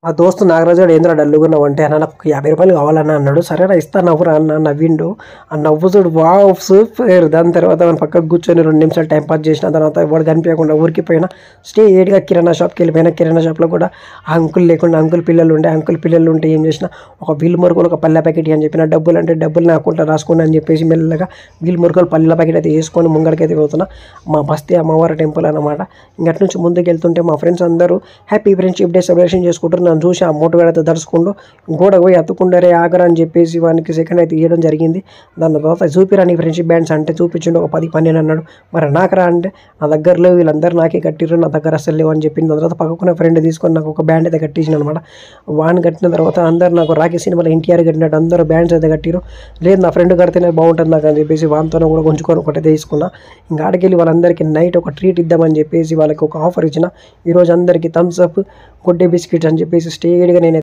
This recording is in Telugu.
మా దోస్తు నాగరాజు గాడు ఏంద్రా డల్లుగున్నావు అంటే అన్న నాకు 50 రూపాయలు కావాలన్న అన్నాడు. సరేనా ఇస్తా నవ్వురా అన్న నవ్విండు. ఆ నవ్వు చూడు వావ్ సూపర్. దాని తర్వాత మన పక్కకు కూర్చొని 2 నిమిషాలు టైం పాస్ చేసిన తర్వాత ఎవరు కనిపించకుండా ఊరికి పోయినా స్ట్రెయిట్‌గా కిరాణా షాప్కి వెళ్ళిపోయినా. కిరాణా షాప్లో కూడా ఆ అంకుల్ లేకుండా అంకుల్ పిల్లలు ఉండే. అంకుల్ పిల్లలు ఉంటే ఏం చేసిన ఒక వీల్ మురుకులు ఒక పల్లె ప్యాకెట్ అని చెప్పిన. డబ్బులు అంటే డబ్బులు నా అకౌంట్లో రాసుకోండి అని చెప్పేసి మెల్లగా వీల్ మురుకులు పల్లె ప్యాకెట్ అయితే వేసుకొని ముంగడికైతే పోతున్నా. మా బస్తీ అమ్మవారి టెంపుల్ అనమాట. ఇంకటి నుంచి ముందుకు వెళ్తుంటే మా ఫ్రెండ్స్ అందరూ హ్యాపీ ఫ్రెండ్షిప్ డే సెలబ్రేషన్ చేసుకుంటారు. నన్ను చూసి ఆ మోటివేట్ అయితే దడుచుకుంటూ గోడకు పోయి అత్తుకుంటారే ఆగరా అని చెప్పేసి వానికి సెకండ్ అయితే ఇవ్వడం జరిగింది. దాని తర్వాత చూపిరా నీ ఫ్రెండ్షిప్ బ్యాండ్స్ అంటే చూపించిండు. ఒక 10 12 అన్నాడు. మరి నాకు రా అంటే నా దగ్గరలో వీళ్ళందరూ నాకే కట్టిర్రు, నా దగ్గర అసలు లేవు అని చెప్పింది. దాని తర్వాత పక్కకున్న ఫ్రెండ్ తీసుకొని నాకు ఒక బ్యాండ్ అయితే కట్టించిన అనమాట. వాడిని కట్టిన తర్వాత అందరు నాకు రాఖీ సినిమాలో ఎన్టీఆర్ కట్టినట్టు అందరూ బ్యాండ్స్ అయితే కట్టిరు. లేదు నా ఫ్రెండ్ కడితేనే బాగుంటుంది నాకు అని చెప్పేసి వానితోనే కూడా కొంచుకొని ఒకటి తీసుకున్నా. ఇంకా ఆడికెళ్ళి వాళ్ళందరికీ నైట్ ఒక ట్రీట్ ఇద్దామని చెప్పేసి వాళ్ళకి ఒక ఆఫర్ ఇచ్చిన. ఈరోజు అందరికీ థమ్స్ అప్ గుడ్డే బిస్కెట్స్ అని చెప్పేసి స్ట్రెయిట్‌గా నేను